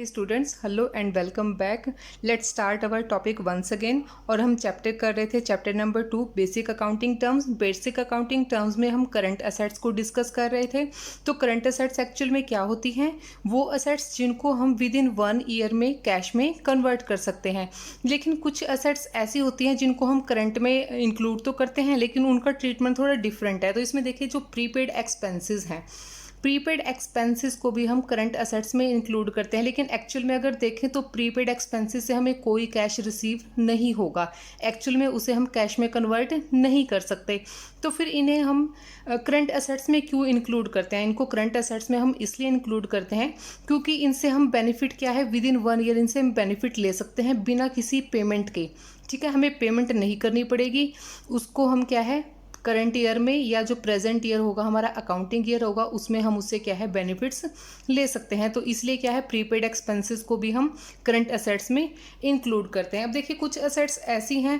Hey students, hello and welcome back. Let's start our topic once again. और हम chapter कर रहे थे chapter number 2 basic accounting terms. Basic accounting terms में हम करंट असेट्स को डिस्कस कर रहे थे. तो करंट असेट्स एक्चुअल में क्या होती हैं? वो असेट्स जिनको हम विद इन 1 ईयर में कैश में कन्वर्ट कर सकते हैं. लेकिन कुछ असेट्स ऐसी होती हैं जिनको हम करंट में इंक्लूड तो करते हैं लेकिन उनका ट्रीटमेंट थोड़ा डिफरेंट है. तो इसमें देखिए जो प्रीपेड एक्सपेंसेस हैं, प्रीपेड एक्सपेंसेस को भी हम करंट असेट्स में इंक्लूड करते हैं. लेकिन एक्चुअल में अगर देखें तो प्रीपेड एक्सपेंसेस से हमें कोई कैश रिसीव नहीं होगा. एक्चुअल में उसे हम कैश में कन्वर्ट नहीं कर सकते. तो फिर इन्हें हम करंट असेट्स में क्यों इंक्लूड करते हैं? इनको करंट असेट्स में हम इसलिए इंक्लूड करते हैं क्योंकि इनसे हम बेनिफिट क्या है, विद इन 1 ईयर इनसे हम बेनिफिट ले सकते हैं बिना किसी पेमेंट के. ठीक है, हमें पेमेंट नहीं करनी पड़ेगी. उसको हम क्या है, करंट ईयर में या जो प्रेजेंट ईयर होगा, हमारा अकाउंटिंग ईयर होगा, उसमें हम उससे क्या है बेनिफिट्स ले सकते हैं. तो इसलिए क्या है, प्रीपेड एक्सपेंसेस को भी हम करंट असेट्स में इंक्लूड करते हैं. अब देखिए कुछ असेट्स ऐसी हैं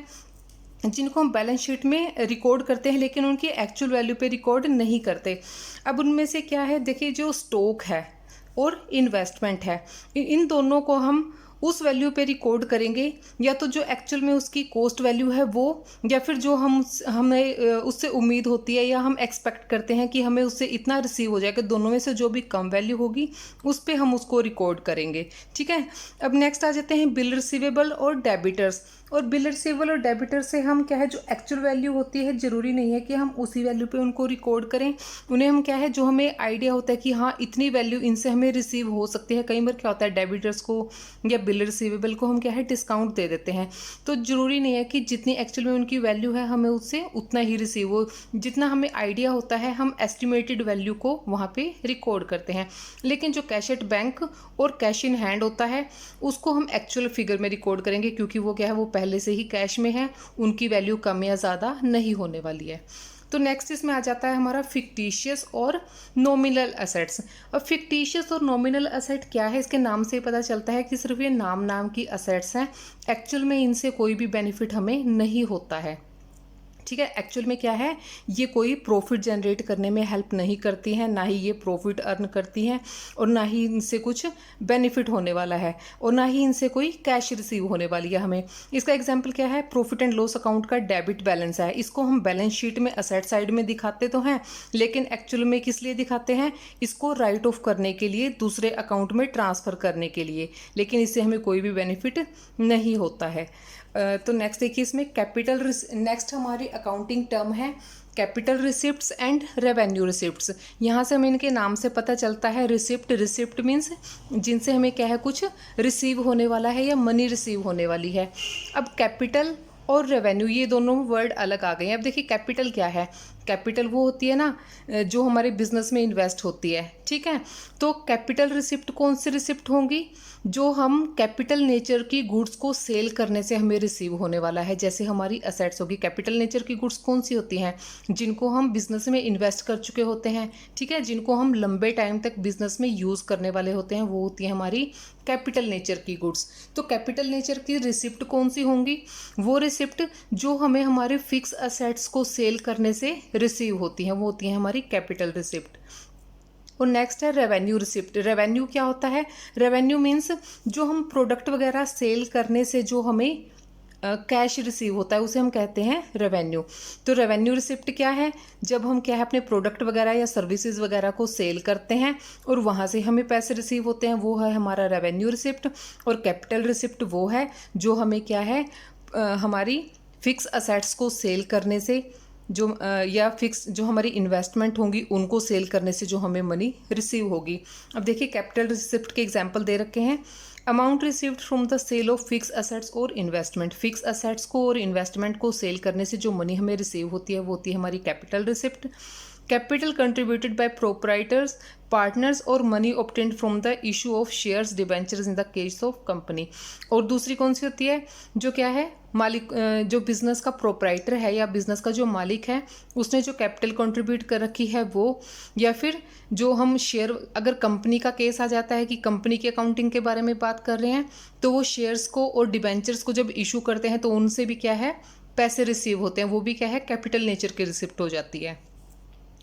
जिनको हम बैलेंस शीट में रिकॉर्ड करते हैं लेकिन उनकी एक्चुअल वैल्यू पे रिकॉर्ड नहीं करते. अब उनमें से क्या है, देखिए जो स्टॉक है और इन्वेस्टमेंट है, इन दोनों को हम उस वैल्यू पे रिकॉर्ड करेंगे या तो जो एक्चुअल में उसकी कॉस्ट वैल्यू है वो, या फिर जो हमें उससे उम्मीद होती है या हम एक्सपेक्ट करते हैं कि हमें उससे इतना रिसीव हो जाएगा. दोनों में से जो भी कम वैल्यू होगी उस पे हम उसको रिकॉर्ड करेंगे. ठीक है, अब नेक्स्ट आ जाते हैं बिल रिसीवेबल और डेबिटर्स. और बिल रिसीवेबल और डेबिटर से हम क्या है, जो एक्चुअल वैल्यू होती है ज़रूरी नहीं है कि हम उसी वैल्यू पे उनको रिकॉर्ड करें. उन्हें हम क्या है, जो हमें आइडिया होता है कि हाँ इतनी वैल्यू इनसे हमें रिसीव हो सकती है. कई बार क्या होता है, डेबिटर्स को या बिल रिसीवेबल को हम क्या है डिस्काउंट दे देते हैं. तो ज़रूरी नहीं है कि जितनी एक्चुअल में उनकी वैल्यू है हमें उससे उतना ही रिसीव हो. जितना हमें आइडिया होता है हम एस्टिमेटेड वैल्यू को वहाँ पे रिकॉर्ड करते हैं. लेकिन जो कैश एट बैंक और कैश इन हैंड होता है उसको हम एक्चुअल फिगर में रिकॉर्ड करेंगे क्योंकि वो क्या है, वो पहले से ही कैश में है, उनकी वैल्यू कम या ज़्यादा नहीं होने वाली है. तो नेक्स्ट इसमें आ जाता है हमारा फिक्टिशियस और नॉमिनल असेट्स. अब फिक्टिशियस और नॉमिनल असेट क्या है, इसके नाम से पता चलता है कि सिर्फ ये नाम की असेट्स हैं. एक्चुअल में इनसे कोई भी बेनिफिट हमें नहीं होता है. ठीक है, एक्चुअल में क्या है, ये कोई प्रॉफिट जनरेट करने में हेल्प नहीं करती हैं, ना ही ये प्रॉफिट अर्न करती हैं, और ना ही इनसे कुछ बेनिफिट होने वाला है, और ना ही इनसे कोई कैश रिसीव होने वाली है हमें. इसका एग्जांपल क्या है, प्रॉफिट एंड लॉस अकाउंट का डेबिट बैलेंस है. इसको हम बैलेंस शीट में असेट साइड में दिखाते तो हैं लेकिन एक्चुअल में किस लिए दिखाते हैं, इसको राइट ऑफ करने के लिए, दूसरे अकाउंट में ट्रांसफ़र करने के लिए. लेकिन इससे हमें कोई भी बेनिफिट नहीं होता है. तो नेक्स्ट देखिए इसमें कैपिटल, नेक्स्ट हमारी अकाउंटिंग टर्म है capital receipts and revenue receipts. यहाँ से हमें इनके नाम से पता चलता है, रिसिप्ट मीन्स जिनसे हमें क्या है, कुछ रिसीव होने वाला है या मनी रिसीव होने वाली है. अब कैपिटल और रेवेन्यू ये दोनों वर्ड अलग आ गए हैं. अब देखिए कैपिटल क्या है, कैपिटल वो होती है ना जो हमारे बिजनेस में इन्वेस्ट होती है. ठीक है, तो कैपिटल रिसिप्ट कौन सी रिसिप्ट होंगी, जो हम कैपिटल नेचर की गुड्स को सेल करने से हमें रिसीव होने वाला है. जैसे हमारी असेट्स होगी, कैपिटल नेचर की गुड्स कौन सी होती हैं, जिनको हम बिजनेस में इन्वेस्ट कर चुके होते हैं. ठीक है, जिनको हम लंबे टाइम तक बिजनेस में यूज़ करने वाले होते हैं, वो होती है हमारी कैपिटल नेचर की गुड्स. तो कैपिटल नेचर की रिसिप्ट कौन सी होंगी, वो रिसिप्ट जो हमें हमारे फिक्स असेट्स को सेल करने से रिसीव होती हैं, वो होती हैं हमारी कैपिटल रिसिप्ट. और नेक्स्ट है रेवेन्यू रिसिप्ट. रेवेन्यू क्या होता है, रेवेन्यू मीन्स जो हम प्रोडक्ट वगैरह सेल करने से जो हमें कैश रिसीव होता है उसे हम कहते हैं रेवेन्यू. तो रेवेन्यू रिसिप्ट क्या है, जब हम क्या है अपने प्रोडक्ट वगैरह या सर्विसेज वगैरह को सेल करते हैं और वहाँ से हमें पैसे रिसीव होते हैं, वो है हमारा रेवेन्यू रिसिप्ट. और कैपिटल रिसिप्ट वो है जो हमें क्या है, हमारी फिक्स असेट्स को सेल करने से जो या फिक्स जो हमारी इन्वेस्टमेंट होंगी उनको सेल करने से जो हमें मनी रिसीव होगी. अब देखिए कैपिटल रिसिप्ट के एग्जांपल दे रखे हैं. Amount received from the sale of fix assets और इन्वेस्टमेंट. फिक्स असेट्स को और इन्वेस्टमेंट को सेल करने से जो मनी हमें रिसीव होती है वो होती है हमारी capital receipt. Capital contributed by proprietors, partners और money obtained from the issue of shares debentures in the case of company. और दूसरी कौन सी होती है, जो क्या है, मालिक, जो बिजनेस का प्रोप्राइटर है या बिजनेस का जो मालिक है उसने जो कैपिटल कंट्रीब्यूट कर रखी है वो, या फिर जो हम शेयर, अगर कंपनी का केस आ जाता है कि कंपनी की अकाउंटिंग के बारे में बात कर रहे हैं तो वो शेयर्स को और डिबेंचर्स को जब इशू करते हैं तो उनसे भी क्या है पैसे रिसीव होते हैं, वो भी क्या है कैपिटल नेचर की रिसिप्ट हो जाती है.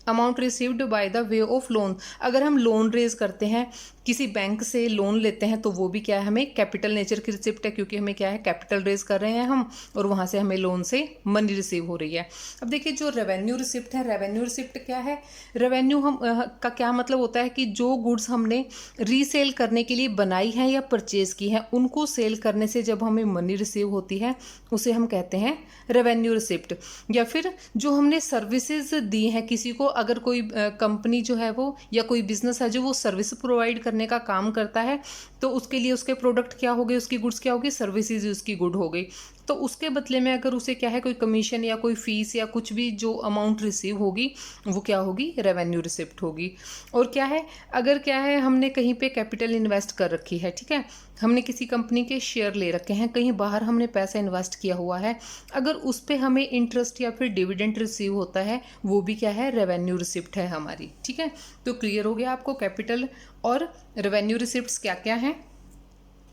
Amount received by the way of loan, अगर हम लोन रेज करते हैं किसी बैंक से लोन लेते हैं तो वो भी क्या है, हमें कैपिटल नेचर की रिसिप्ट है, क्योंकि हमें क्या है, कैपिटल रेज कर रहे हैं हम और वहाँ से हमें लोन से मनी रिसीव हो रही है। अब देखिए जो रेवेन्यू रिसिप्ट है, रेवेन्यू रिसिप्ट क्या है, रेवेन्यू हम का क्या मतलब होता है कि जो गुड्स हमने रीसेल करने के लिए बनाई है या परचेज की है, उनको सेल करने से जब हमें मनी रिसीव होती है उसे हम कहते हैं रेवेन्यू रिसिप्ट। या फिर जो हमने सर्विसेज दी हैं किसी को, अगर कोई कंपनी जो है वो या कोई बिजनेस है जो वो सर्विस प्रोवाइड करने का काम करता है, तो उसके लिए उसके प्रोडक्ट क्या हो गए, उसकी गुड्स क्या होगी, सर्विसेज उसकी गुड हो गई, तो उसके बदले में अगर उसे क्या है कोई कमीशन या कोई फीस या कुछ भी जो अमाउंट रिसीव होगी वो क्या होगी, रेवेन्यू रिसिप्ट होगी। और क्या है, अगर क्या है हमने कहीं पे कैपिटल इन्वेस्ट कर रखी है, ठीक है, हमने किसी कंपनी के शेयर ले रखे हैं, कहीं बाहर हमने पैसा इन्वेस्ट किया हुआ है, अगर उस पर हमें इंटरेस्ट या फिर डिविडेंड रिसीव होता है, वो भी क्या है, रेवेन्यू रिसिप्ट है हमारी। ठीक है, तो क्लियर हो गया आपको कैपिटल और रेवेन्यू रिसिप्ट्स क्या क्या हैं।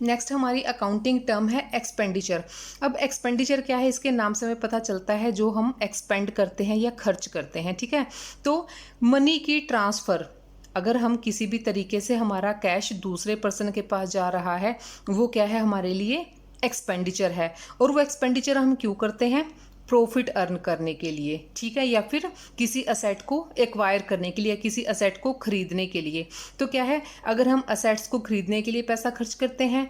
नेक्स्ट हमारी अकाउंटिंग टर्म है एक्सपेंडिचर। अब एक्सपेंडिचर क्या है, इसके नाम से हमें पता चलता है जो हम एक्सपेंड करते हैं या खर्च करते हैं। ठीक है, तो मनी की ट्रांसफ़र, अगर हम किसी भी तरीके से हमारा कैश दूसरे पर्सन के पास जा रहा है, वो क्या है, हमारे लिए एक्सपेंडिचर है। और वो एक्सपेंडिचर हम क्यों करते हैं, प्रॉफिट अर्न करने के लिए, ठीक है, या फिर किसी असेट को एक्वायर करने के लिए, किसी असेट को खरीदने के लिए। तो क्या है, अगर हम असेट्स को खरीदने के लिए पैसा खर्च करते हैं,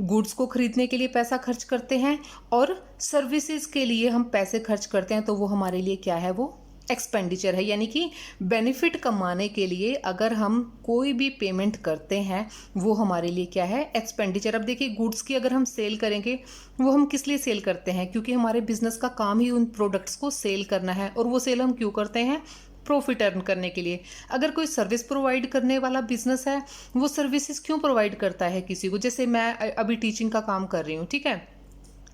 गुड्स को खरीदने के लिए पैसा खर्च करते हैं और सर्विसेज के लिए हम पैसे खर्च करते हैं, तो वो हमारे लिए क्या है, वो एक्सपेंडिचर है। यानी कि बेनिफिट कमाने के लिए अगर हम कोई भी पेमेंट करते हैं वो हमारे लिए क्या है, एक्सपेंडिचर। अब देखिए गुड्स की अगर हम सेल करेंगे, वो हम किस लिए सेल करते हैं, क्योंकि हमारे बिजनेस का काम ही उन प्रोडक्ट्स को सेल करना है, और वो सेल हम क्यों करते हैं, प्रॉफिट अर्न करने के लिए। अगर कोई सर्विस प्रोवाइड करने वाला बिजनेस है, वो सर्विसेज क्यों प्रोवाइड करता है किसी को, जैसे मैं अभी टीचिंग का काम कर रही हूँ, ठीक है,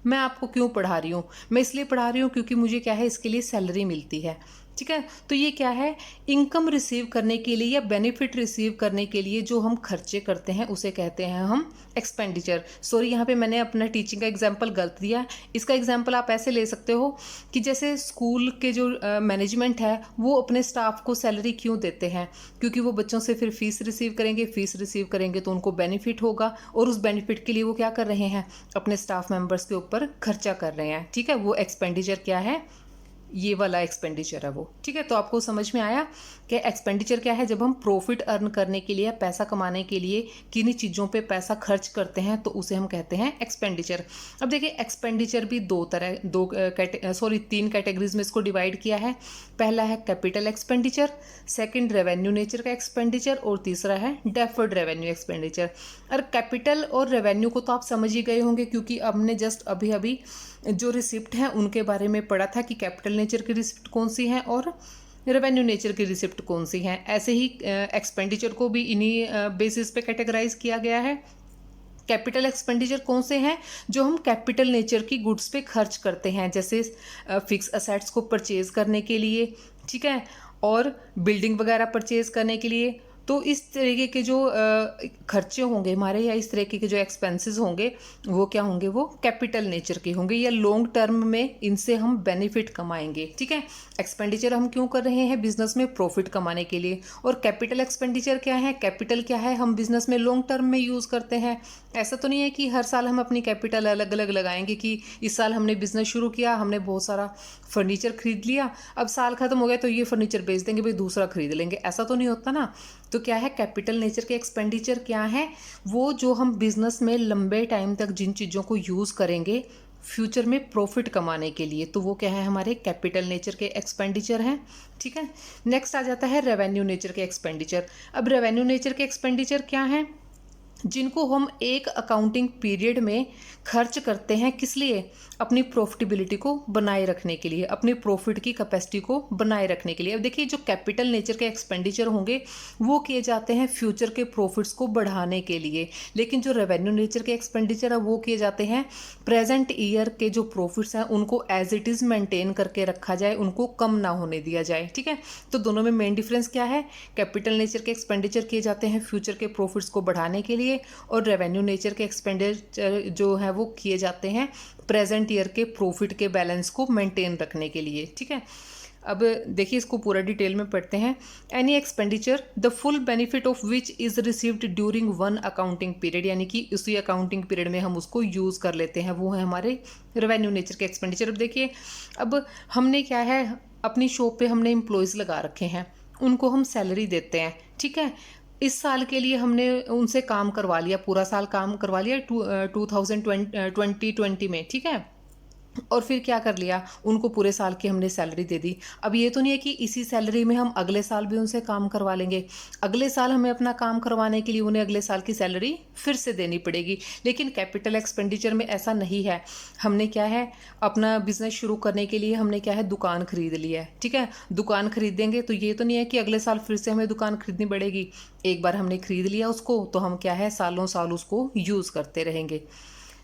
मैं आपको क्यों पढ़ा रही हूँ, मैं इसलिए पढ़ा रही हूँ क्योंकि मुझे क्या है, इसके लिए सैलरी मिलती है। ठीक है, तो ये क्या है, इनकम रिसीव करने के लिए या बेनिफिट रिसीव करने के लिए जो हम खर्चे करते हैं उसे कहते हैं हम एक्सपेंडिचर। सॉरी, यहाँ पे मैंने अपना टीचिंग का एग्जांपल गलत दिया। इसका एग्जांपल आप ऐसे ले सकते हो कि जैसे स्कूल के जो मैनेजमेंट है वो अपने स्टाफ को सैलरी क्यों देते हैं, क्योंकि वो बच्चों से फिर फीस रिसीव करेंगे, फीस रिसीव करेंगे तो उनको बेनिफिट होगा, और उस बेनिफिट के लिए वो क्या कर रहे हैं, अपने स्टाफ मेंबर्स के ऊपर खर्चा कर रहे हैं। ठीक है, वो एक्सपेंडिचर क्या है, ये वाला एक्सपेंडिचर है वो। ठीक है, तो आपको समझ में आया कि एक्सपेंडिचर क्या है, जब हम प्रॉफिट अर्न करने के लिए, पैसा कमाने के लिए किन्हीं चीज़ों पे पैसा खर्च करते हैं तो उसे हम कहते हैं एक्सपेंडिचर। अब देखिए एक्सपेंडिचर भी तीन कैटेगरीज में इसको डिवाइड किया है। पहला है capital expenditure, second revenue nature का एक्सपेंडिचर, और तीसरा है डेफर्ड रेवेन्यू एक्सपेंडिचर। और कैपिटल और रेवेन्यू को तो आप समझ ही गए होंगे, क्योंकि हमने जस्ट अभी अभी जो रिसिप्ट हैं उनके बारे में पढ़ा था कि कैपिटल नेचर की रिसिप्ट कौन सी है और रेवेन्यू नेचर की रिसिप्ट कौन सी हैं। ऐसे ही एक्सपेंडिचर को भी इन्हीं बेसिस पे कैटेगराइज किया गया है। कैपिटल एक्सपेंडिचर कौन से हैं, जो हम कैपिटल नेचर की गुड्स पे खर्च करते हैं, जैसे फिक्स असेट्स को परचेज करने के लिए, ठीक है, और बिल्डिंग वगैरह परचेज करने के लिए। तो इस तरीके के जो खर्चे होंगे हमारे, या इस तरीके के जो एक्सपेंसेस होंगे, वो क्या होंगे, वो कैपिटल नेचर के होंगे, या लॉन्ग टर्म में इनसे हम बेनिफिट कमाएंगे। ठीक है, एक्सपेंडिचर हम क्यों कर रहे हैं, बिजनेस में प्रॉफिट कमाने के लिए। और कैपिटल एक्सपेंडिचर क्या है, कैपिटल क्या है, हम बिजनेस में लॉन्ग टर्म में यूज़ करते हैं। ऐसा तो नहीं है कि हर साल हम अपनी कैपिटल अलग अलग लगाएंगे, कि इस साल हमने बिजनेस शुरू किया, हमने बहुत सारा फर्नीचर खरीद लिया, अब साल खत्म हो गया तो ये फर्नीचर बेच देंगे, भाई दूसरा खरीद लेंगे, ऐसा तो नहीं होता ना। तो क्या है, कैपिटल नेचर के एक्सपेंडिचर क्या है, वो जो हम बिजनेस में लंबे टाइम तक जिन चीज़ों को यूज़ करेंगे फ्यूचर में प्रॉफिट कमाने के लिए, तो वो क्या है, हमारे कैपिटल नेचर के एक्सपेंडिचर हैं। ठीक है, नेक्स्ट आ जाता है रेवेन्यू नेचर के एक्सपेंडिचर। अब रेवेन्यू नेचर के एक्सपेंडिचर क्या हैं, जिनको हम एक अकाउंटिंग पीरियड में खर्च करते हैं, किस लिए, अपनी प्रॉफिटेबिलिटी को बनाए रखने के लिए, अपनी प्रॉफिट की कैपेसिटी को बनाए रखने के लिए। अब देखिए जो कैपिटल नेचर के एक्सपेंडिचर होंगे वो किए जाते हैं फ्यूचर के प्रॉफिट्स को बढ़ाने के लिए, लेकिन जो रेवेन्यू नेचर के एक्सपेंडिचर है वो किए जाते हैं प्रेजेंट ईयर के जो प्रॉफिट्स हैं उनको एज इट इज़ मेंटेन करके रखा जाए, उनको कम ना होने दिया जाए। ठीक है, तो दोनों में मेन डिफरेंस क्या है, कैपिटल नेचर के एक्सपेंडिचर किए जाते हैं फ्यूचर के प्रॉफिट्स को बढ़ाने के लिए, और रेवेन्यू नेचर के एक्सपेंडिचर जो है वो किए जाते हैं प्रेजेंट ईयर के प्रॉफिट के बैलेंस को मेंटेन रखने के लिए। ठीक है, अब देखिए इसको पूरा डिटेल में पढ़ते हैं। Any expenditure the full benefit of which is received during one accounting period, यानी कि उसी अकाउंटिंग पीरियड में हम उसको यूज़ कर लेते हैं, वो है हमारे रेवेन्यू नेचर के एक्सपेंडिचर। अब देखिए, अब हमने क्या है, अपनी शॉप पे हमने एम्प्लॉयज़ लगा रखे हैं, उनको हम सैलरी देते हैं, ठीक है। इस साल के लिए हमने उनसे काम करवा लिया, पूरा साल काम करवा लिया 2020 में, ठीक है। और फिर क्या कर लिया, उनको पूरे साल की हमने सैलरी दे दी। अब ये तो नहीं है कि इसी सैलरी में हम अगले साल भी उनसे काम करवा लेंगे। अगले साल हमें अपना काम करवाने के लिए उन्हें अगले साल की सैलरी फिर से देनी पड़ेगी। लेकिन कैपिटल एक्सपेंडिचर में ऐसा नहीं है। हमने क्या है, अपना बिजनेस शुरू करने के लिए हमने क्या है, दुकान खरीद ली है, ठीक है। दुकान खरीदेंगे तो ये तो नहीं है कि अगले साल फिर से हमें दुकान खरीदनी पड़ेगी। एक बार हमने खरीद लिया उसको तो हम क्या है, सालों साल उसको यूज़ करते रहेंगे।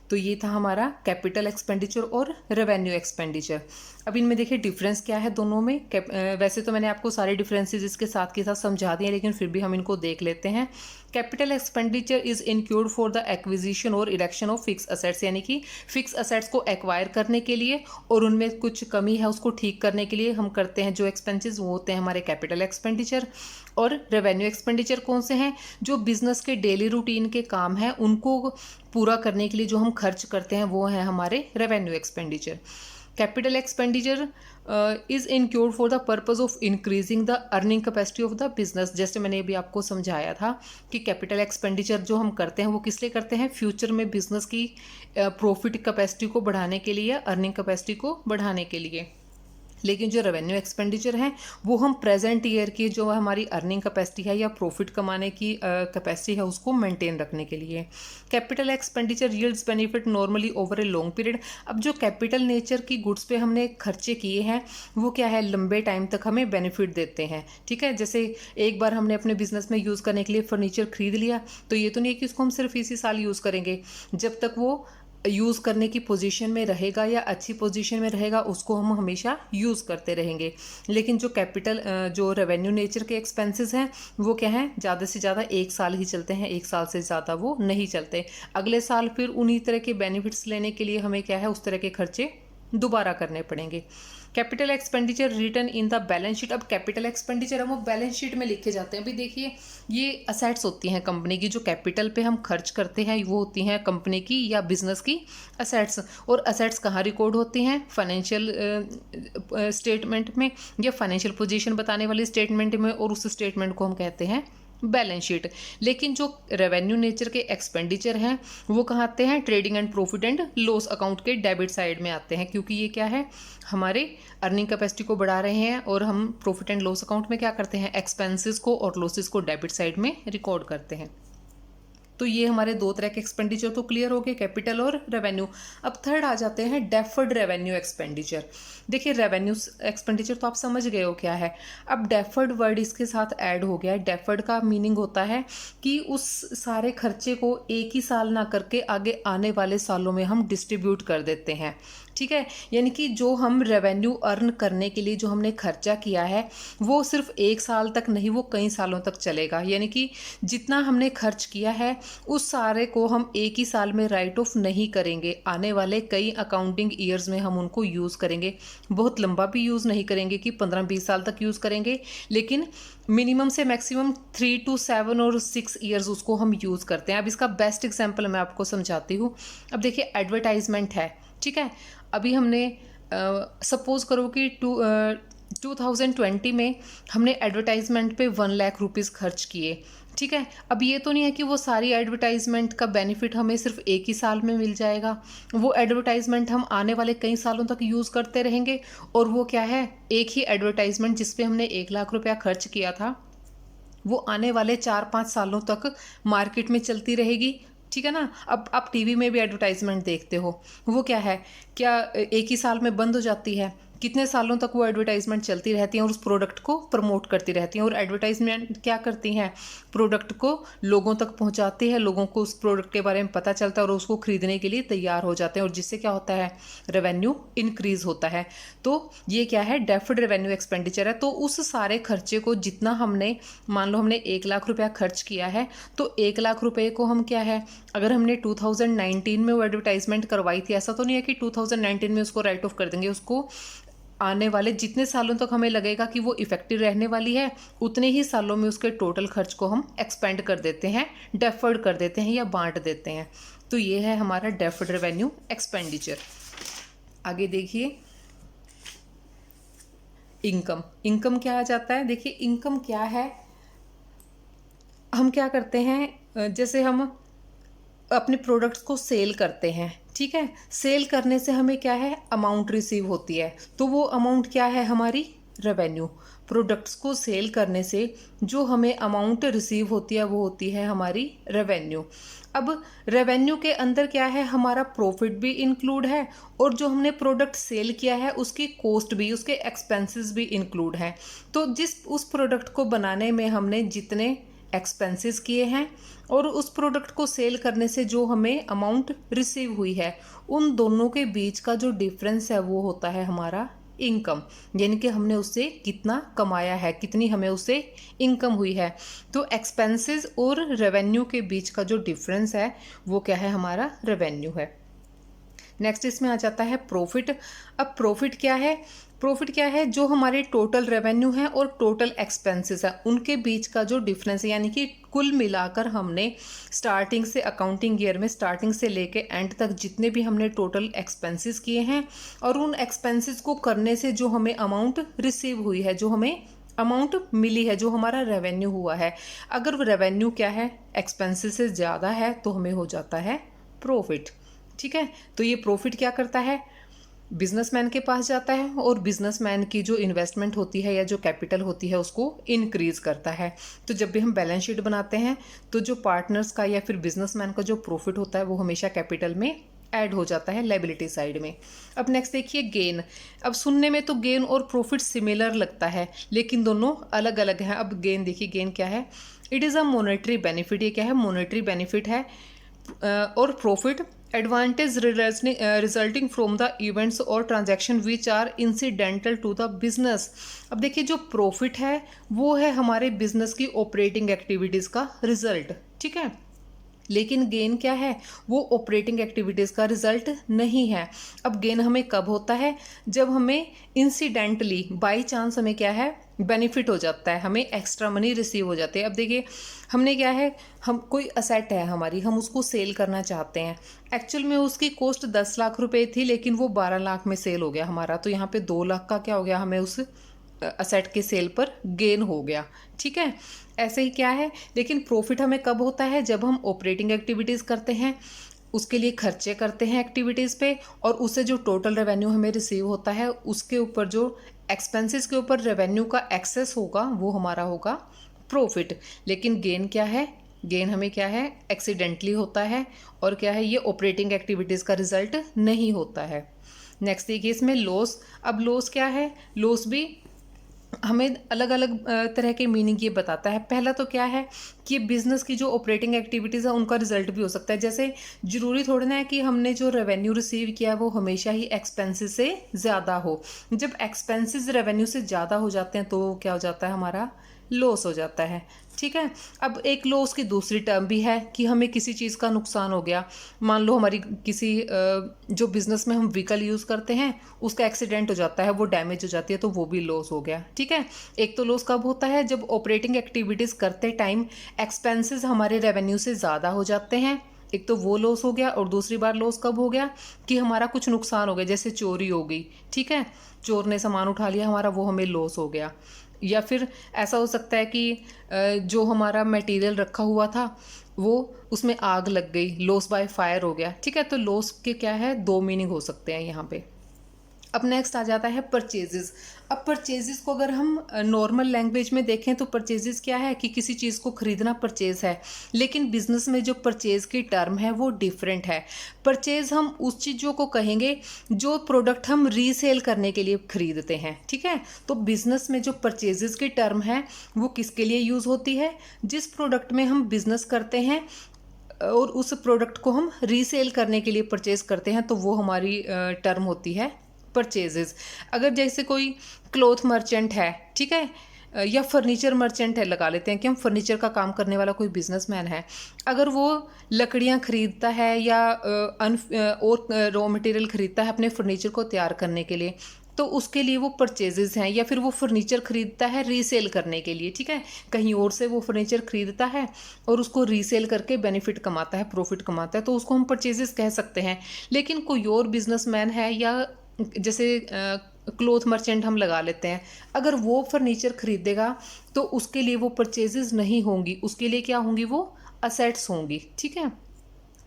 तो ये था हमारा कैपिटल एक्सपेंडिचर और रेवेन्यू एक्सपेंडिचर। अब इनमें देखिए डिफरेंस क्या है दोनों में। वैसे तो मैंने आपको सारे डिफरेंसेस इसके साथ के साथ समझा दिए, लेकिन फिर भी हम इनको देख लेते हैं। Capital expenditure is include for the acquisition और इरेक्शन ऑफ फिक्स असेट्स, यानी कि फिक्स असेट्स को एक्वायर करने के लिए और उनमें कुछ कमी है उसको ठीक करने के लिए हम करते हैं जो एक्सपेंसेस, वो होते हैं हमारे कैपिटल एक्सपेंडिचर। और रेवेन्यू एक्सपेंडिचर कौन से हैं, जो बिजनेस के डेली रूटीन के काम हैं उनको पूरा करने के लिए जो हम खर्च करते हैं वो है हमारे revenue expenditure. Capital expenditure is include for the purpose of increasing the earning capacity of the business. जैसे मैंने अभी आपको समझाया था कि कैपिटल एक्सपेंडिचर जो हम करते हैं वो किस लिए करते हैं, फ्यूचर में बिजनेस की प्रॉफिट कैपेसिटी को बढ़ाने के लिए, अर्निंग कैपेसिटी को बढ़ाने के लिए। लेकिन जो रेवेन्यू एक्सपेंडिचर है वो हम प्रेजेंट ईयर की जो हमारी अर्निंग कैपेसिटी है या प्रॉफिट कमाने की कैपेसिटी है उसको मेंटेन रखने के लिए। Capital expenditure yields benefit normally over a long period. अब जो कैपिटल नेचर की गुड्स पे हमने खर्चे किए हैं वो क्या है, लंबे टाइम तक हमें बेनिफिट देते हैं, ठीक है। जैसे एक बार हमने अपने बिजनेस में यूज़ करने के लिए फर्नीचर खरीद लिया तो ये तो नहीं है कि उसको हम सिर्फ इसी साल यूज़ करेंगे। जब तक वो यूज़ करने की पोजीशन में रहेगा या अच्छी पोजीशन में रहेगा उसको हम हमेशा यूज़ करते रहेंगे। लेकिन जो रेवेन्यू नेचर के एक्सपेंसेस हैं वो क्या है, ज़्यादा से ज़्यादा एक साल ही चलते हैं, एक साल से ज़्यादा वो नहीं चलते। अगले साल फिर उन्हीं तरह के बेनिफिट्स लेने के लिए हमें क्या है, उस तरह के खर्चे दोबारा करने पड़ेंगे। Capital expenditure return in the balance sheet. अब कैपिटल एक्सपेंडिचर हम वो बैलेंस शीट में लिखे जाते हैं। अभी देखिए ये असेट्स होती हैं कंपनी की, जो कैपिटल पे हम खर्च करते हैं वो होती हैं कंपनी की या बिजनेस की असेट्स। और असेट्स कहाँ रिकॉर्ड होती हैं, फाइनेंशियल स्टेटमेंट में या फाइनेंशियल पोजीशन बताने वाली स्टेटमेंट में, और उस स्टेटमेंट को हम कहते हैं बैलेंस शीट। लेकिन जो रेवेन्यू नेचर के एक्सपेंडिचर हैं वो कहाँ आते हैं, trading and profit and loss account के डेबिट साइड में आते हैं, क्योंकि ये क्या है, हमारे अर्निंग कैपेसिटी को बढ़ा रहे हैं और हम प्रॉफिट एंड लॉस अकाउंट में क्या करते हैं, एक्सपेंसेस को और लॉसेस को डेबिट साइड में रिकॉर्ड करते हैं। तो ये हमारे दो तरह के एक्सपेंडिचर तो क्लियर हो गए, कैपिटल और रेवेन्यू। अब थर्ड आ जाते हैं डेफर्ड रेवेन्यू एक्सपेंडिचर। देखिए रेवेन्यू एक्सपेंडिचर तो आप समझ गए हो क्या है। अब डेफर्ड वर्ड इसके साथ ऐड हो गया है। डेफर्ड का मीनिंग होता है कि उस सारे खर्चे को एक ही साल ना करके आगे आने वाले सालों में हम डिस्ट्रीब्यूट कर देते हैं, ठीक है। यानी कि जो हम रेवेन्यू अर्न करने के लिए जो हमने खर्चा किया है वो सिर्फ एक साल तक नहीं, वो कई सालों तक चलेगा। यानी कि जितना हमने खर्च किया है उस सारे को हम एक ही साल में राइट ऑफ नहीं करेंगे, आने वाले कई अकाउंटिंग ईयर्स में हम उनको यूज़ करेंगे। बहुत लंबा भी यूज़ नहीं करेंगे कि 15-20 साल तक यूज़ करेंगे, लेकिन मिनिमम से मैक्सिमम 3 to 7 और 6 ईयर्स उसको हम यूज़ करते हैं। अब इसका बेस्ट एग्जाम्पल मैं आपको समझाती हूँ। अब देखिए एडवर्टाइजमेंट है, ठीक है। अभी हमने सपोज करो कि 2020 में हमने एडवर्टाइजमेंट पे 1 लाख रुपीज़ खर्च किए, ठीक है। अब ये तो नहीं है कि वो सारी एडवर्टाइजमेंट का बेनिफिट हमें सिर्फ एक ही साल में मिल जाएगा। वो एडवर्टाइजमेंट हम आने वाले कई सालों तक यूज़ करते रहेंगे। और वो क्या है, एक ही एडवर्टाइजमेंट जिस पे हमने 1 लाख रुपया खर्च किया था वो आने वाले 4-5 सालों तक मार्केट में चलती रहेगी, ठीक है ना। अब आप टीवी में भी एडवर्टाइजमेंट देखते हो, वो क्या है, क्या एक ही साल में बंद हो जाती है, कितने सालों तक वो एडवर्टाइजमेंट चलती रहती हैं और उस प्रोडक्ट को प्रमोट करती रहती हैं। और एडवर्टाइजमेंट क्या करती हैं, प्रोडक्ट को लोगों तक पहुंचाती है, लोगों को उस प्रोडक्ट के बारे में पता चलता है और उसको खरीदने के लिए तैयार हो जाते हैं, और जिससे क्या होता है, रेवेन्यू इंक्रीज होता है। तो ये क्या है, डेफर्ड रेवेन्यू एक्सपेंडिचर है। तो उस सारे खर्चे को जितना हमने, मान लो हमने 1 लाख रुपया खर्च किया है, तो 1 लाख रुपये को हम क्या है, अगर हमने 2019 में वो एडवर्टाइजमेंट करवाई थी, ऐसा तो नहीं है कि 2019 में उसको राइट ऑफ कर देंगे। उसको आने वाले जितने सालों तक हमें लगेगा कि वो इफेक्टिव रहने वाली है, उतने ही सालों में उसके टोटल खर्च को हम एक्सपेंड कर देते हैं, डेफर्ड कर देते हैं या बांट देते हैं। तो ये है हमारा डेफर्ड रेवेन्यू एक्सपेंडिचर। आगे देखिए इनकम। इनकम क्या आ जाता है? देखिए इनकम क्या है, हम क्या करते हैं, जैसे हम अपने प्रोडक्ट्स को सेल करते हैं, ठीक है। सेल करने से हमें क्या है, अमाउंट रिसीव होती है, तो वो अमाउंट क्या है, हमारी रेवेन्यू। प्रोडक्ट्स को सेल करने से जो हमें अमाउंट रिसीव होती है वो होती है हमारी रेवेन्यू। अब रेवेन्यू के अंदर क्या है, हमारा प्रॉफिट भी इंक्लूड है और जो हमने प्रोडक्ट सेल किया है उसकी कॉस्ट भी, उसके एक्सपेंसेस भी इंक्लूड है। तो जिस उस प्रोडक्ट को बनाने में हमने जितने एक्सपेंसेस किए हैं और उस प्रोडक्ट को सेल करने से जो हमें अमाउंट रिसीव हुई है, उन दोनों के बीच का जो डिफरेंस है वो होता है हमारा इनकम। यानी कि हमने उससे कितना कमाया है, कितनी हमें उससे इनकम हुई है। तो एक्सपेंसेस और रेवेन्यू के बीच का जो डिफरेंस है वो क्या है, हमारा रेवेन्यू है। नेक्स्ट इसमें आ जाता है प्रॉफिट। अब प्रॉफिट क्या है? प्रॉफिट क्या है, जो हमारे टोटल रेवेन्यू है और टोटल एक्सपेंसेस है उनके बीच का जो डिफरेंस है, यानी कि कुल मिलाकर हमने स्टार्टिंग से अकाउंटिंग ईयर में स्टार्टिंग से लेके एंड तक जितने भी हमने टोटल एक्सपेंसेस किए हैं और उन एक्सपेंसेस को करने से जो हमें अमाउंट रिसीव हुई है, जो हमें अमाउंट मिली है, जो हमारा रेवेन्यू हुआ है। अगर रेवेन्यू क्या है, एक्सपेंसेस से ज़्यादा है तो हमें हो जाता है प्रॉफिट, ठीक है। तो ये प्रॉफिट क्या करता है, बिजनेसमैन के पास जाता है और बिजनेसमैन की जो इन्वेस्टमेंट होती है या जो कैपिटल होती है उसको इंक्रीज करता है। तो जब भी हम बैलेंस शीट बनाते हैं तो जो पार्टनर्स का या फिर बिजनेसमैन का जो प्रॉफिट होता है वो हमेशा कैपिटल में ऐड हो जाता है, लायबिलिटी साइड में। अब नेक्स्ट देखिए गेन। अब सुनने में तो गेन और प्रॉफिट सिमिलर लगता है लेकिन दोनों अलग अलग हैं। अब गेन देखिए, गेन क्या है, it is a monetary benefit. ये क्या है, मॉनेटरी बेनिफिट है। और profit advantage resulting from the events और transaction which are incidental to the business. अब देखिए जो प्रॉफिट है वो है हमारे बिजनेस की ऑपरेटिंग एक्टिविटीज़ का रिजल्ट, ठीक है। लेकिन गेन क्या है, वो ऑपरेटिंग एक्टिविटीज़ का रिजल्ट नहीं है। अब गेन हमें कब होता है, जब हमें इंसिडेंटली बाय चांस हमें क्या है, बेनिफिट हो जाता है, हमें एक्स्ट्रा मनी रिसीव हो जाती है। अब देखिए हमने क्या है, हम कोई असेट है हमारी, हम उसको सेल करना चाहते हैं। एक्चुअल में उसकी कॉस्ट 10 लाख रुपए थी लेकिन वो 12 लाख में सेल हो गया हमारा, तो यहाँ पे 2 लाख का क्या हो गया, हमें उस असेट के सेल पर गेन हो गया, ठीक है। ऐसे ही क्या है, लेकिन प्रॉफिट हमें कब होता है, जब हम ऑपरेटिंग एक्टिविटीज़ करते हैं, उसके लिए खर्चे करते हैं एक्टिविटीज़ पे, और उससे जो टोटल रेवेन्यू हमें रिसीव होता है उसके ऊपर जो एक्सपेंसेस के ऊपर रेवेन्यू का एक्सेस होगा वो हमारा होगा प्रॉफिट। लेकिन गेन क्या है, गेन हमें क्या है, एक्सीडेंटली होता है और क्या है, ये ऑपरेटिंग एक्टिविटीज़ का रिजल्ट नहीं होता है। नेक्स्ट देखिए इसमें लॉस। अब लॉस क्या है, लॉस भी हमें अलग अलग तरह के मीनिंग ये बताता है। पहला तो क्या है कि बिजनेस की जो ऑपरेटिंग एक्टिविटीज़ है उनका रिजल्ट भी हो सकता है। जैसे जरूरी थोड़ी ना है कि हमने जो रेवेन्यू रिसीव किया है वो हमेशा ही एक्सपेंसेस से ज़्यादा हो। जब एक्सपेंसेस रेवेन्यू से ज़्यादा हो जाते हैं तो क्या हो जाता है, हमारा लॉस हो जाता है, ठीक है। अब एक लॉस की दूसरी टर्म भी है कि हमें किसी चीज़ का नुकसान हो गया। मान लो हमारी किसी जो बिज़नेस में हम व्हीकल यूज़ करते हैं उसका एक्सीडेंट हो जाता है, वो डैमेज हो जाती है, तो वो भी लॉस हो गया, ठीक है। एक तो लॉस कब होता है, जब ऑपरेटिंग एक्टिविटीज़ करते टाइम एक्सपेंसेस हमारे रेवेन्यू से ज़्यादा हो जाते हैं, एक तो वो लॉस हो गया। और दूसरी बार लॉस कब हो गया कि हमारा कुछ नुकसान हो गया, जैसे चोरी हो गई, ठीक है, चोर ने सामान उठा लिया हमारा, वो हमें लॉस हो गया। या फिर ऐसा हो सकता है कि जो हमारा मटेरियल रखा हुआ था वो उसमें आग लग गई, लॉस बाय फायर हो गया, ठीक है। तो लॉस के क्या है, 2 मीनिंग हो सकते हैं यहाँ पे। अब नेक्स्ट आ जाता है परचेजेस। अब परचेजेस को अगर हम नॉर्मल लैंग्वेज में देखें तो परचेजेस क्या है कि किसी चीज़ को खरीदना परचेज है, लेकिन बिजनेस में जो परचेज की टर्म है वो डिफरेंट है। परचेज हम उस चीज़ों को कहेंगे जो प्रोडक्ट हम रीसेल करने के लिए खरीदते हैं, ठीक है। तो बिजनेस में जो परचेजेस की टर्म है वो किसके लिए यूज़ होती है, जिस प्रोडक्ट में हम बिजनेस करते हैं और उस प्रोडक्ट को हम रीसेल करने के लिए परचेज करते हैं, तो वो हमारी टर्म होती है परचेजेस। अगर जैसे कोई क्लॉथ मर्चेंट है, ठीक है, या फर्नीचर मर्चेंट है, लगा लेते हैं कि हम फर्नीचर का काम करने वाला कोई बिजनेसमैन है, अगर वो लकड़ियां खरीदता है या और रॉ मटेरियल खरीदता है अपने फर्नीचर को तैयार करने के लिए, तो उसके लिए वो परचेजेस हैं, या फिर वो फर्नीचर खरीदता है रीसेल करने के लिए, ठीक है, कहीं और से वो फर्नीचर खरीदता है और उसको रीसेल करके बेनिफिट कमाता है, प्रॉफिट कमाता है, तो उसको हम परचेजेस कह सकते हैं। लेकिन कोई और बिजनेसमैन है, या जैसे क्लोथ मर्चेंट हम लगा लेते हैं, अगर वो फर्नीचर खरीदेगा तो उसके लिए वो परचेजेस नहीं होंगी, उसके लिए क्या होंगी, वो असेट्स होंगी, ठीक है।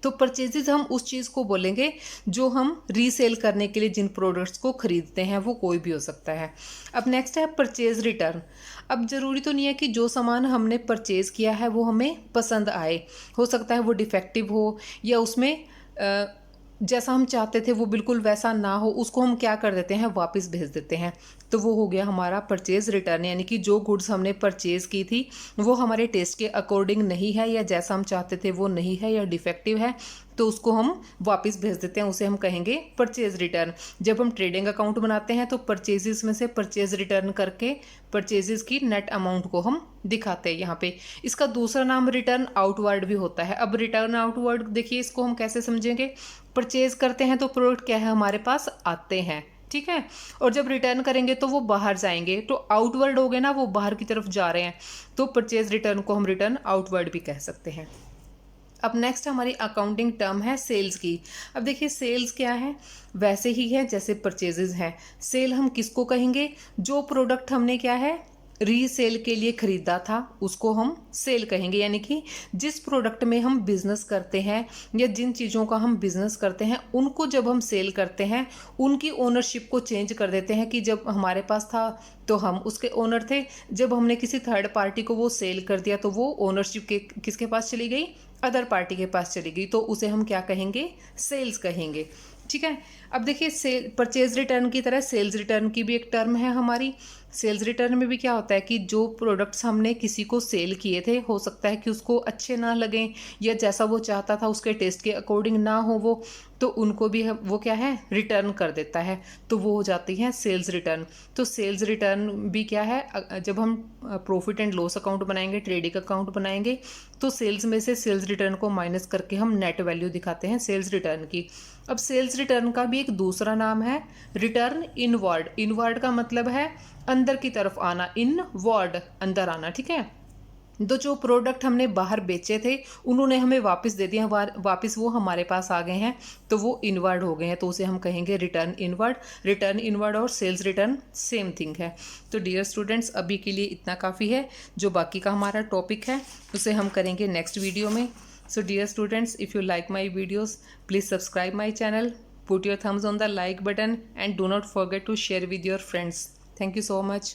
तो परचेजेज हम उस चीज़ को बोलेंगे जो हम रीसेल करने के लिए जिन प्रोडक्ट्स को खरीदते हैं, वो कोई भी हो सकता है। अब नेक्स्ट है परचेज रिटर्न। अब ज़रूरी तो नहीं है कि जो सामान हमने परचेज़ किया है वो हमें पसंद आए, हो सकता है वो डिफेक्टिव हो, या उसमें जैसा हम चाहते थे वो बिल्कुल वैसा ना हो, उसको हम क्या कर देते हैं, वापस भेज देते हैं। तो वो हो गया हमारा परचेज रिटर्न, यानी कि जो गुड्स हमने परचेज की थी वो हमारे टेस्ट के अकॉर्डिंग नहीं है, या जैसा हम चाहते थे वो नहीं है, या डिफेक्टिव है, तो उसको हम वापस भेज देते हैं, उसे हम कहेंगे परचेज रिटर्न। जब हम ट्रेडिंग अकाउंट बनाते हैं तो परचेजेस में से परचेज रिटर्न करके परचेजेस की नेट अमाउंट को हम दिखाते हैं यहाँ पे। इसका दूसरा नाम रिटर्न आउटवर्ड भी होता है। अब रिटर्न आउटवर्ड देखिए, इसको हम कैसे समझेंगे, परचेज करते हैं तो प्रोडक्ट क्या है, हमारे पास आते हैं, ठीक है, और जब रिटर्न करेंगे तो वो बाहर जाएंगे, तो आउटवर्ड हो गए ना, वो बाहर की तरफ जा रहे हैं, तो परचेज रिटर्न को हम रिटर्न आउटवर्ड भी कह सकते हैं। अब नेक्स्ट हमारी अकाउंटिंग टर्म है सेल्स की। अब देखिए सेल्स क्या है, वैसे ही है जैसे परचेजेस है। सेल हम किसको कहेंगे, जो प्रोडक्ट हमने क्या है रीसेल के लिए खरीदा था उसको हम सेल कहेंगे, यानी कि जिस प्रोडक्ट में हम बिजनेस करते हैं या जिन चीज़ों का हम बिजनेस करते हैं उनको जब हम सेल करते हैं, उनकी ओनरशिप को चेंज कर देते हैं कि जब हमारे पास था तो हम उसके ओनर थे, जब हमने किसी थर्ड पार्टी को वो सेल कर दिया तो वो ओनरशिप के किसके पास चली गई, अदर पार्टी के पास चली गई, तो उसे हम क्या कहेंगे, सेल्स कहेंगे, ठीक है। अब देखिए सेल परचेज रिटर्न की तरह सेल्स रिटर्न की भी एक टर्म है हमारी। सेल्स रिटर्न में भी क्या होता है कि जो प्रोडक्ट्स हमने किसी को सेल किए थे, हो सकता है कि उसको अच्छे ना लगें या जैसा वो चाहता था उसके टेस्ट के अकॉर्डिंग ना हो वो, तो उनको भी वो क्या है रिटर्न कर देता है, तो वो हो जाती है सेल्स रिटर्न। तो सेल्स रिटर्न भी क्या है, जब हम प्रॉफिट एंड लॉस अकाउंट बनाएंगे, ट्रेडिंग अकाउंट बनाएंगे, तो सेल्स में से सेल्स रिटर्न को माइनस करके हम नेट वैल्यू दिखाते हैं सेल्स रिटर्न की। अब सेल्स रिटर्न का भी एक दूसरा नाम है रिटर्न इनवर्ड। इनवर्ड का मतलब है अंदर की तरफ आना, इनवर्ड अंदर आना, ठीक है। तो जो प्रोडक्ट हमने बाहर बेचे थे उन्होंने हमें वापस दे दिया, वापस वो हमारे पास आ गए हैं, तो वो इनवर्ड हो गए हैं, तो उसे हम कहेंगे रिटर्न इनवर्ड। रिटर्न इनवर्ड और सेल्स रिटर्न सेम थिंग है। तो डियर स्टूडेंट्स, अभी के लिए इतना काफ़ी है। जो बाकी का हमारा टॉपिक है उसे हम करेंगे नेक्स्ट वीडियो में। So dear students, if you like my videos, please subscribe my channel, put your thumbs on the like button and do not forget to share with your friends. Thank you so much.